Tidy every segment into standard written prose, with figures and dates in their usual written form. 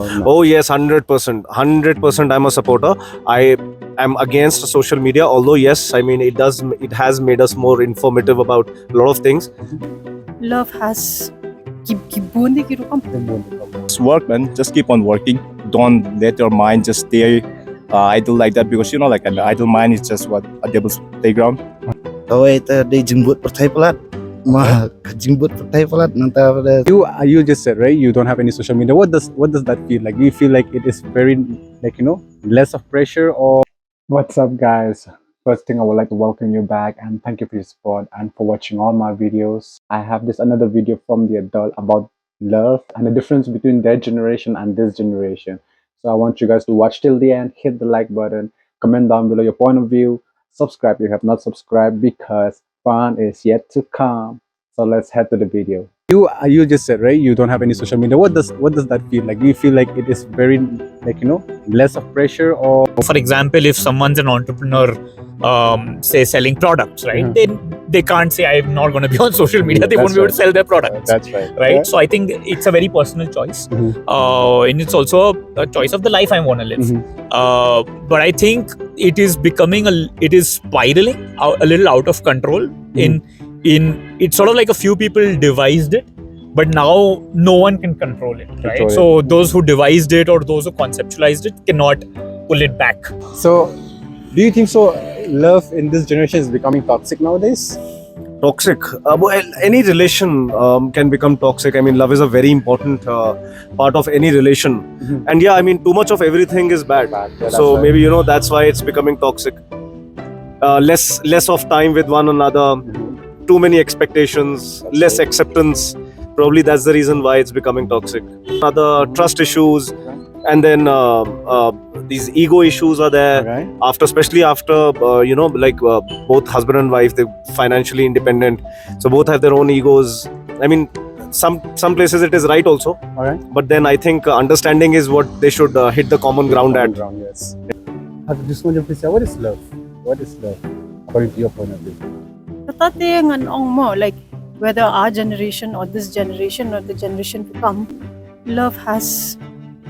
Oh yes, 100%. 100% I'm a supporter. I am against social media, although yes, I mean it has made us more informative about a lot of things. Love has kibundi kirukom. Just work, man. Just keep on working. Don't let your mind just stay idle like that, because like an idle mind is just what a devil's playground. Kawai ta di jembut pertai pelat. Mah jembut pertai pelat nanti pada You just said, right, you don't have any social media. What does that feel like? Do you feel like it is very, like, less of pressure? Or what's up, guys? First thing, I would like to welcome you back and thank you for your support and for watching all my videos. I have this another video from the adult about love and the difference between their generation and this generation. So I want you guys to watch till the end, hit the like button, comment down below your point of view, subscribe if you have not subscribed, because fun is yet to come. So let's head to the video. You just said, right, you don't have any social media. What does that feel like? Do you feel like it is very, like, less of pressure? Or for example, if someone's an entrepreneur, say selling products, right, then they can't say I'm not going to be on social media. They won't be able to sell their products. That's right. Right. Yeah. So I think it's a very personal choice, and it's also a choice of the life I want to live. But I think it is spiraling a little out of control. In it's sort of like a few people devised it, but now no one can control it, right? So those who devised it or those who conceptualized it cannot pull it back. So do you think so? Love in this generation is becoming toxic nowadays? Toxic. Well, any relation can become toxic. I mean, love is a very important part of any relation. And yeah, I mean, too much of everything is bad. Yeah, So right. maybe that's why it's becoming toxic. Less of time with one another. Too many expectations, less acceptance. Probably that's the reason why it's becoming toxic. Other trust issues, and then these ego issues are there. Okay. Especially after both husband and wife, they're financially independent, so both have their own egos. I mean, some places it is right also, All right. but then I think understanding is what they should hit the common ground at. Yes. Just want to please say, what is love? What is love according to your point of view? Tatate ngan ong mo, like whether our generation or this generation or the generation to come, love has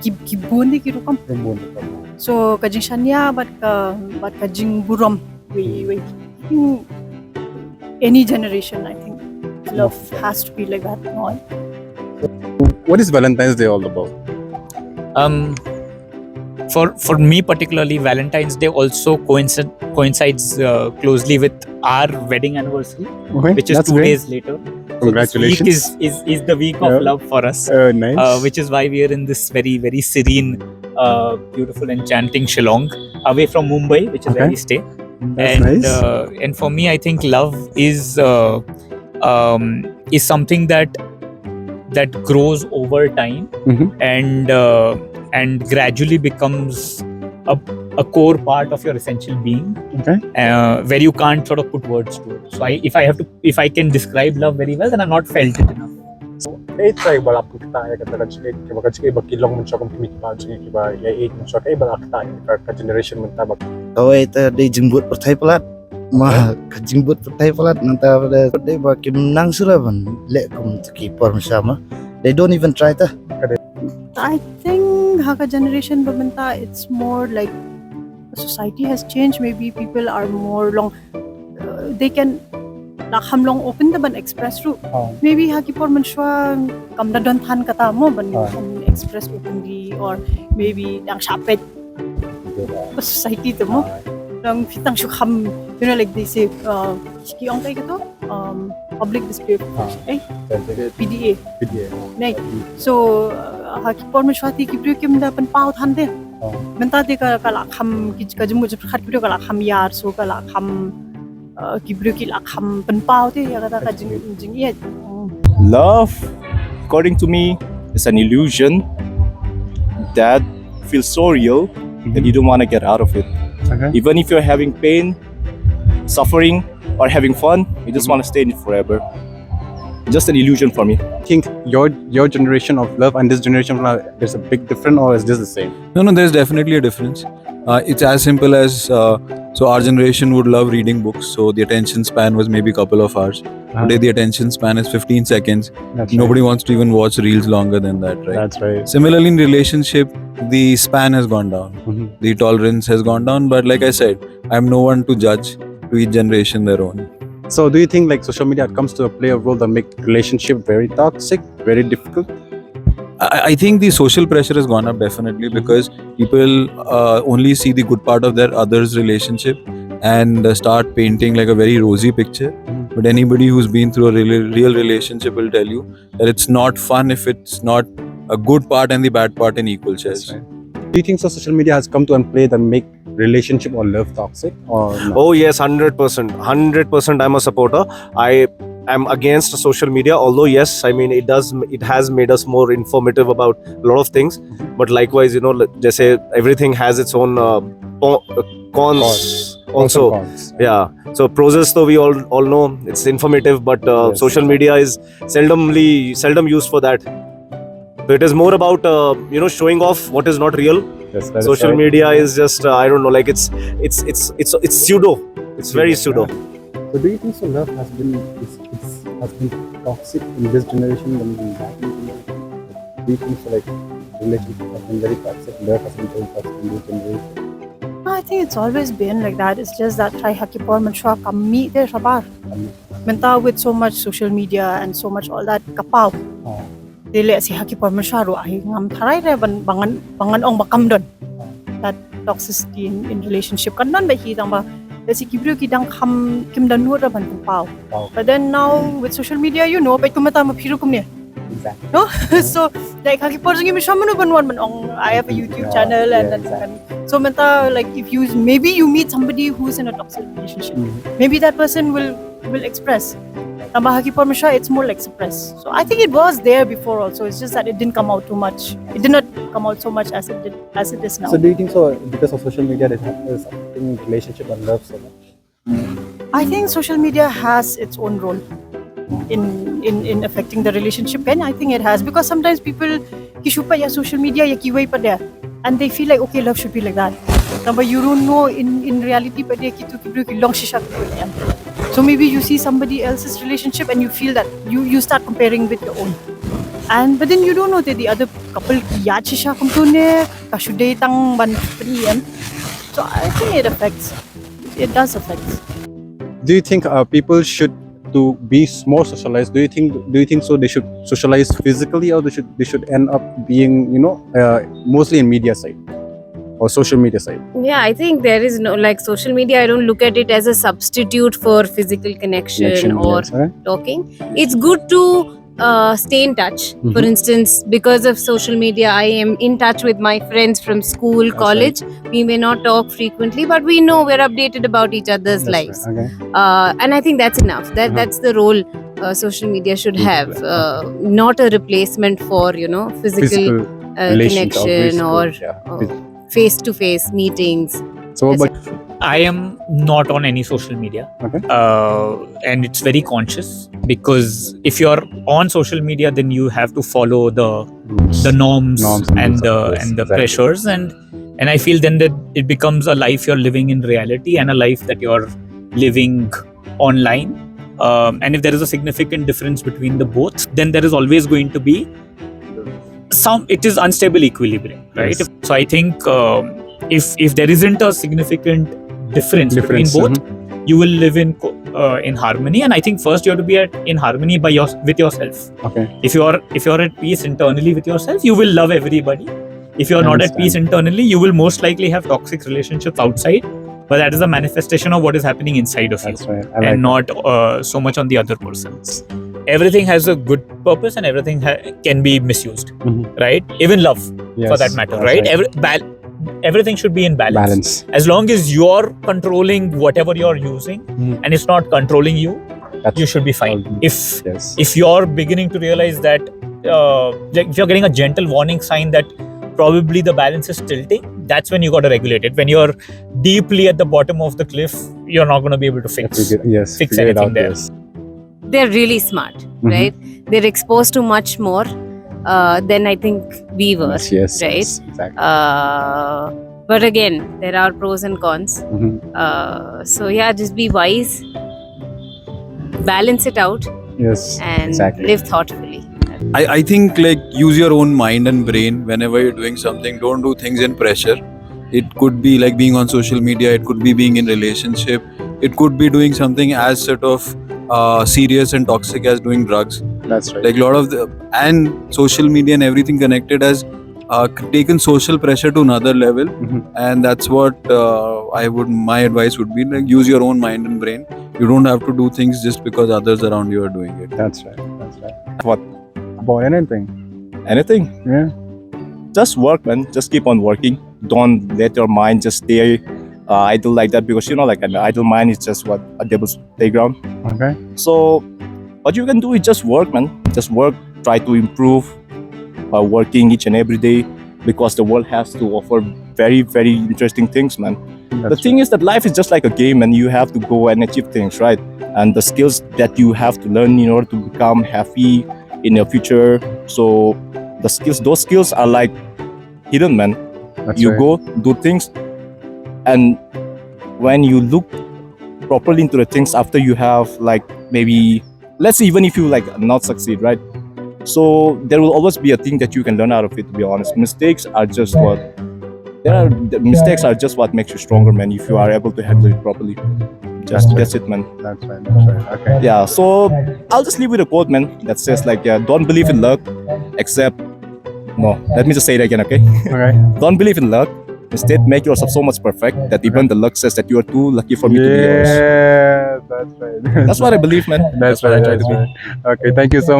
kibundi kirukom. So kajing shanya but kajing burom. We any generation, I think love has to be like that. No? What is Valentine's Day all about? For me particularly, Valentine's Day also coincides closely with our wedding anniversary, Okay, which is that's 2 great. days later. Congratulations. So this week is the week of Yeah. love for us, Nice. which is why we are in this very, very serene, beautiful, enchanting Shillong, away from Mumbai, which is where Okay. we stay. That's And nice. and for me, I think love is something that grows over time, and gradually becomes a core part of your essential being, Okay. where you can't sort of put words to it. So if I can describe love very well, then I've not felt it enough. Try balak kita ya kata kacik bakilong mun siya kung tumikiba kiba ya mun siya kay balak ta ka generation mun tabak. kawai ta di jembut pertai pelat. Mah jembut pertai pelat nanti pada di baki menang suraban. Lek kum keeper sama. They don't even try ta. I think Haka generation babanta, it's more like society has changed. Maybe people are more long. They can ham long open the ban express route. Maybe haki por manshwa kam na don than kata mo ban kan express openly, or maybe ang shapet society to mo lang fitang shukam, like they say ki ong kay kato public display of affection, PDA. Nay, so haki por manshwa ti kibrio kim da pan pao than de menta de ka lakham ki ka jumu jep khat kibrio ka lakham yar so ka lakham kibrio ki lakham pan pao te ya kata ka jing ye. Love, according to me, is an illusion that feels so real that you don't want to get out of it. Okay. Even if you're having pain, suffering, or having fun, you just want to stay in it forever. Just an illusion for me. Think your generation of love and this generation of love, there's a big difference, or is this the same? No, there's definitely a difference. It's as simple as so our generation would love reading books, so the attention span was maybe a couple of hours. Today the attention span is 15 seconds. That's Nobody wants to even watch reels longer than that, right. right? That's right. Similarly, in relationship, the span has gone down. Mhm. The tolerance has gone down. But like I said, I'm no one to judge. To each generation their own. So do you think like social media comes to play a role that make relationship very toxic, very difficult? I think the social pressure has gone up definitely because people only see the good part of their other's relationship and start painting like a very rosy picture. But anybody who's been through a real relationship will tell you that it's not fun if it's not a good part and the bad part in equal shares. That's right. Do you think so social media has come to and play that make relationship or love toxic or not? Oh yes, 100%. 100% I'm a supporter. I am against social media, although yes, I mean it has made us more informative about a lot of things. But likewise, you know, just say everything has its own cons also. Cons. Yeah. So pros though we all know it's informative, but Yes. social media is seldom used for that. So it is more about showing off what is not real. Yes, that is Social right. media is just I don't know, like it's pseudo. It's very pseudo. So do you think so love has been toxic in this generation than in that generation? Do you think so like relationship has been very toxic, love has been very toxic in this generation? I think it's always been like that. It's just that try hakipor mansha kami de sabar. Menta with so much social media and so much all that kapaw. Oh. Dili si hakipor mansha ro ay ngam tharay re bangan ong bakam don. That toxicity in relationship kan nan ba hi tang ba si kibrio ki dang kim dan nur ban kapaw. Wow. But then now with social media, you know, pai kumata ma phiru kumne. Exactly. No? So like hakipor jingi mi shamanu ban ong I have a YouTube Yeah, channel yeah, and exactly. so menta like if you maybe you meet somebody who's in a toxic relationship, maybe that person will express. Tamba hakipor masha, it's more like suppress. So I think it was there before also. It's just that it didn't come out too much. It did not come out so much as it is now. So do you think so because of social media that is affecting relationship and love so much? I think social media has its own role in affecting the relationship, and I think it has because sometimes people kishupa ya social media ya kiway pa there, and they feel like okay, love should be like that. But you don't know in reality pa there kitu kibru ki long shisha yan. So maybe you see somebody else's relationship and you feel that you start comparing with your own. But then you don't know that the other couple ya shisha kumtune kashude tang ban yan. So I think it does affect. Do you think people should to be more socialized? Do you think so they should socialize physically or they should end up being mostly in media side or social media side? Yeah, I think there is no like social media. I don't look at it as a substitute for physical connection or yes, right? talking. It's good to stay in touch. For instance, because of social media, I am in touch with my friends from school, That's college. We may not talk frequently, but we know we're updated about each other's That's lives. right. Okay. And I think that's enough. That's the role social media should have. Not a replacement for physical relations or connection or physical, face-to-face meetings. So what Yes, about I am not on any social media, Okay. And it's very conscious because if you're on social media, then you have to follow the norms rules, and the of course, and the exactly. pressures, and I feel then that it becomes a life you're living in reality and a life that you're living online. And if there is a significant difference between the both, then there is always going to be it is unstable equilibrium, right? Yes. So I think if there isn't a significant difference between both, you will live in harmony. And I think first you have to be in harmony with yourself. Okay. If you're at peace internally with yourself, you will love everybody. If you're not at peace internally, you will most likely have toxic relationships outside, but that is a manifestation of what is happening inside of That's you, right. I like and not so much on the other person's. Everything has a good purpose and everything can be misused, right? Even love, for that matter, right? Everything should be in balance. As long as you're controlling whatever you're using and it's not controlling you, you should be fine. If you're beginning to realize that if you're getting a gentle warning sign that probably the balance is tilting, that's when you got to regulate it. When you're deeply at the bottom of the cliff, you're not going to be able to fix anything there. They're really smart, right? They're exposed to much more than I think we were, Yes, right? exactly. But again, there are pros and cons. So yeah, just be wise, balance it out, Yes. and Exactly. live thoughtfully. I think like use your own mind and brain whenever you're doing something. Don't do things in pressure. It could be like being on social media. It could be being in relationship. It could be doing something as sort of serious and toxic as doing drugs. That's right. Like a lot of the and social media and everything connected has taken social pressure to another level, and that's what my advice would be, like use your own mind and brain. You don't have to do things just because others around you are doing it. That's right. That's right. What? About anything. Anything. Yeah. Just work, man. Just keep on working. Don't let your mind just stay idle like that, because like an idle mind is just what a devil's playground. Okay. So what you can do is just work, man. Just work. Try to improve by working each and every day, because the world has to offer very, very interesting things, man. The thing is that life is just like a game, and you have to go and achieve things, right? And the skills that you have to learn in order to become happy in your future. So those skills are like hidden, man. That's You right. go do things, and when you look properly into the things after you have, like, maybe, let's say, even if you like not succeed, right? So there will always be a thing that you can learn out of it, to be honest. Mistakes are just what makes you stronger, man, if you are able to handle it properly. That's it, man. That's right. That's right. Okay. Yeah, so I'll just leave with a quote, man, that says like, don't believe in luck, except, no, let me just say it again, okay? Okay. Don't believe in luck. Instead, make yourself so much perfect that even the luck says that you are too lucky for me to be yours. Yeah, that's right. That's what I believe, man. That's what I right. try That's to be. right. Okay. Thank you so much.